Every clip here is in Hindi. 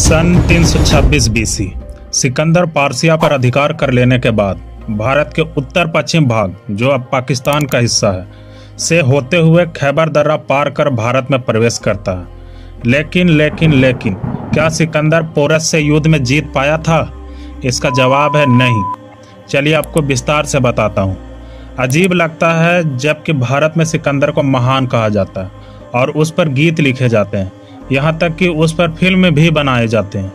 सन 326 बीसी सिकंदर पारसिया पर अधिकार कर लेने के बाद भारत के उत्तर पश्चिम भाग, जो अब पाकिस्तान का हिस्सा है, से होते हुए खैबर दर्रा पार कर भारत में प्रवेश करता है। लेकिन क्या सिकंदर पोरस से युद्ध में जीत पाया था? इसका जवाब है नहीं। चलिए आपको विस्तार से बताता हूँ। अजीब लगता है जबकि भारत में सिकंदर को महान कहा जाता है और उस पर गीत लिखे जाते हैं, यहाँ तक कि उस पर फिल्म भी बनाए जाते हैं,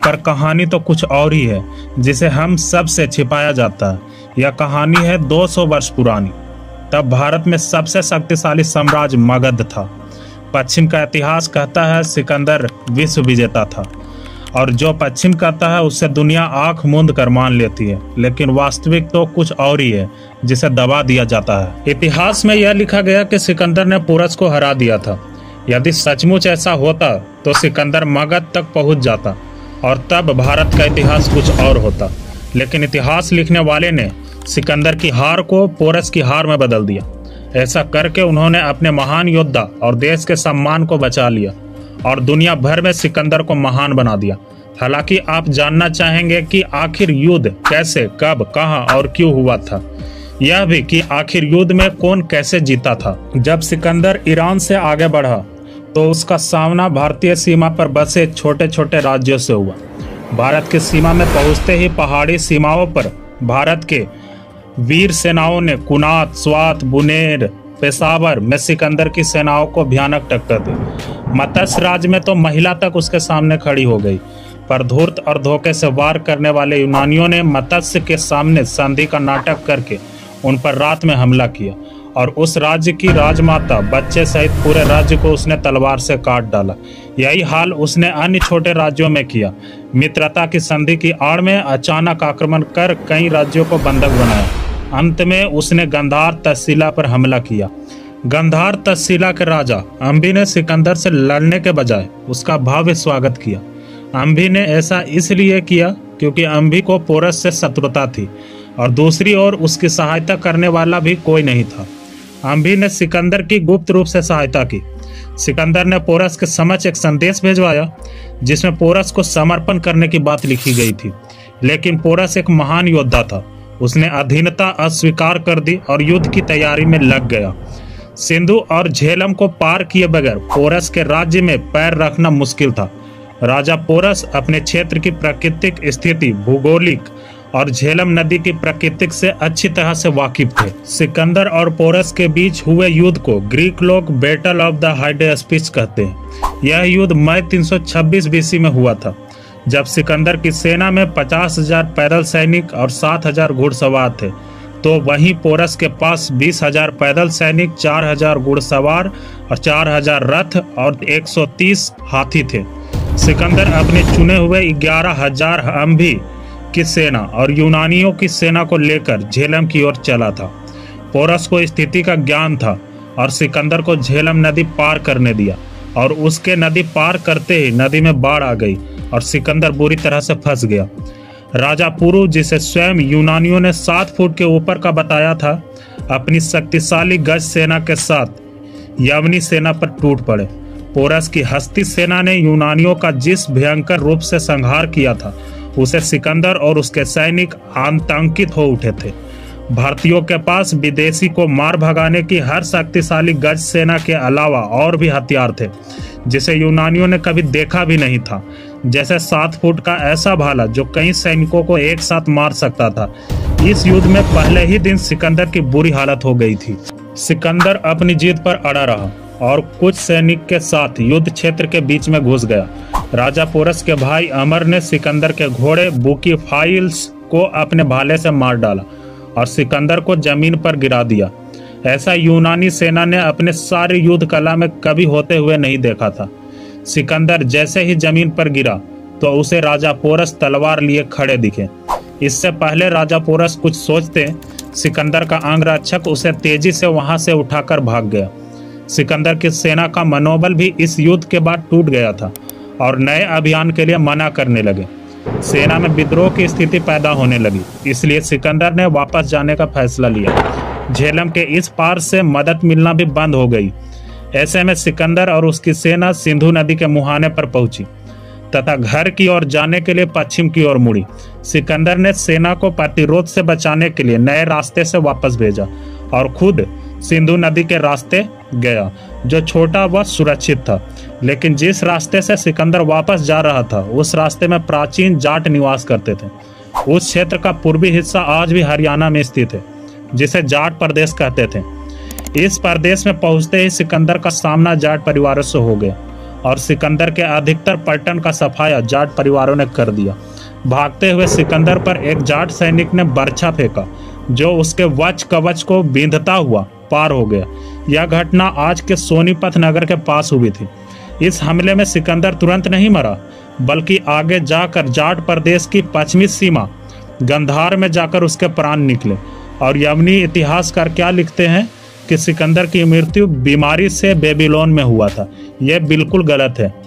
पर कहानी तो कुछ और ही है जिसे हम सब से छिपाया जाता है। यह कहानी है 200 वर्ष पुरानी। तब भारत में सबसे शक्तिशाली साम्राज्य मगध था। पश्चिम का इतिहास कहता है सिकंदर विश्व विजेता था, और जो पश्चिम कहता है उससे दुनिया आंख मूंद कर मान लेती है, लेकिन वास्तविक तो कुछ और ही है जिसे दबा दिया जाता है। इतिहास में यह लिखा गया कि सिकंदर ने पोरस को हरा दिया था। यदि सचमुच ऐसा होता तो सिकंदर मगध तक पहुंच जाता और तब भारत का इतिहास कुछ और होता। लेकिन इतिहास लिखने वाले ने सिकंदर की हार को पोरस की हार में बदल दिया। ऐसा करके उन्होंने अपने महान योद्धा और देश के सम्मान को बचा लिया और दुनिया भर में सिकंदर को महान बना दिया। हालांकि आप जानना चाहेंगे कि आखिर युद्ध कैसे, कब, कहां और क्यों हुआ था। यह भी कि आखिर युद्ध में कौन कैसे जीता था। जब सिकंदर ईरान से आगे बढ़ा तो उसका सामना भारतीय सीमा पर बसे छोटे छोटे राज्यों से हुआ। भारत की सीमा में पहुंचते ही पहाड़ी सीमाओं पर भारत के वीर सेनाओं ने कुनात, स्वात, बुनेर, पेशावर में सिकंदर की सेनाओं को भयानक टक्कर दी। मत्स्य राज में तो महिला तक उसके सामने खड़ी हो गई, पर धूर्त और धोखे से वार करने वाले यूनानियों ने मत्स्य के सामने संधि का नाटक करके उन पर रात में हमला किया और उस राज्य की राजमाता, बच्चे सहित पूरे राज्य को उसने तलवार से काट डाला। यही हाल उसने अन्य छोटे राज्यों में किया। मित्रता की संधि की आड़ में अचानक आक्रमण कर कई राज्यों को बंधक बनाया। अंत में उसने गंधार तहसीला पर हमला किया। गंधार तहसीला के राजा अंबी ने सिकंदर से लड़ने के बजाय उसका भव्य स्वागत किया। अंबी ने ऐसा इसलिए किया क्योंकि अंबी को पोरस से शत्रुता थी और दूसरी ओर उसकी सहायता करने वाला भी कोई नहीं था। अंबी ने सिकंदर की गुप्त रूप से सहायता की। सिकंदर ने पोरस के समक्ष एक संदेश भेजवाया जिसमें पोरस को समर्पण करने की बात लिखी गई थी। लेकिन पोरस एक महान योद्धा था। उसने अधीनता अस्वीकार कर दी और युद्ध की तैयारी में लग गया। सिंधु और झेलम को पार किए बगैर पोरस के राज्य में पैर रखना मुश्किल था। राजा पोरस अपने क्षेत्र की प्राकृतिक स्थिति, भूगोलिक और झेलम नदी की प्राकृतिक से अच्छी तरह से वाकिफ थे। सिकंदर और पोरस के बीच हुए युद्ध को ग्रीक लोग बैटल ऑफ द हाइडेस्पिस कहते हैं। यह युद्ध मई 326 बीसी में हुआ था, जब सिकंदर की सेना में 50,000 पैदल सैनिक और 7,000 घुड़सवार थे, तो वहीं पोरस के पास 20,000 पैदल सैनिक, 4,000 घुड़सवार और 4,000 रथ और 130 हाथी थे। सिकंदर अपने चुने हुए 11,000 अंबी की सेना और यूनानियों की सेना को लेकर झेलम की ओर चला था। पोरस को स्थिति का ज्ञान था और सिकंदर को झेलम नदी पार करने दिया, और उसके नदी पार करते ही नदी में बाढ़ आ गई और सिकंदर बुरी तरह से फंस गया। राजा पुरु, जिसे स्वयं यूनानियों ने 7 फुट के ऊपर का बताया था, अपनी शक्तिशाली गज सेना के साथ यवनी सेना पर टूट पड़े। पोरस की हस्ती सेना ने यूनानियों का जिस भयंकर रूप से संहार किया था, उसे सिकंदर और उसके सैनिक आतंकित हो उठे थे। भारतीयों के पास विदेशी को मार भगाने की हर शक्तिशाली गज सेना के अलावा और भी हथियार थे जिसे यूनानियों ने कभी देखा भी नहीं था, जैसे 7 फुट का ऐसा भाला जो कई सैनिकों को एक साथ मार सकता था। इस युद्ध में पहले ही दिन सिकंदर की बुरी हालत हो गई थी। सिकंदर अपनी जीत पर अड़ा रहा और कुछ सैनिक के साथ युद्ध क्षेत्र के बीच में घुस गया। राजा पोरस के भाई अमर ने सिकंदर के घोड़े बुकीफाइल्स को अपने भाले से मार डाला और सिकंदर को जमीन पर गिरा दिया। ऐसा यूनानी सेना ने अपने सारी युद्ध कला में कभी होते हुए नहीं देखा था। सिकंदर जैसे ही जमीन पर गिरा तो उसे राजा पोरस तलवार लिए खड़े दिखे। इससे पहले राजा पोरस कुछ सोचते, सिकंदर का अंगरक्षक उसे तेजी से वहां से उठाकर भाग गया। सिकंदर की सेना का मनोबल भी इस युद्ध के बाद टूट गया था और नए अभियान के लिए मना करने लगे। सेना में विद्रोह की स्थिति पैदा होने लगी, इसलिए सिकंदर ने वापस जाने का फैसला लिया। झेलम के इस पार से मदद मिलना भी बंद हो गई। ऐसे में सिकंदर और उसकी सेना सिंधु नदी के मुहाने पर पहुंची। तथा घर की ओर जाने के लिए पश्चिम की ओर मुड़ी। सिकंदर ने सेना को प्रतिरोध से बचाने के लिए नए रास्ते से वापस भेजा और खुद सिंधु नदी के रास्ते गया, जो छोटा व सुरक्षित था। लेकिन जिस रास्ते से सिकंदर वापस जा रहा था, उस रास्ते में प्राचीन जाट निवास करते थे। उस क्षेत्र का पूर्वी हिस्सा आज भी हरियाणा में स्थित है, जिसे जाट प्रदेश कहते थे। इस प्रदेश में पहुंचते ही सिकंदर का सामना जाट परिवारों से हो गया और सिकंदर के अधिकतर पलटन का सफाया जाट परिवारों ने कर दिया। भागते हुए सिकंदर पर एक जाट सैनिक ने बर्छा फेंका, जो उसके वज्र कवच को बींधता हुआ पार हो गया। यह घटना आज के सोनीपत नगर के पास हुई थी। इस हमले में सिकंदर तुरंत नहीं मरा, बल्कि आगे जाकर जाट प्रदेश की पश्चिमी सीमा गंधार में जाकर उसके प्राण निकले। और यमनी इतिहासकार क्या लिखते हैं कि सिकंदर की मृत्यु बीमारी से बेबीलोन में हुआ था। यह बिल्कुल गलत है।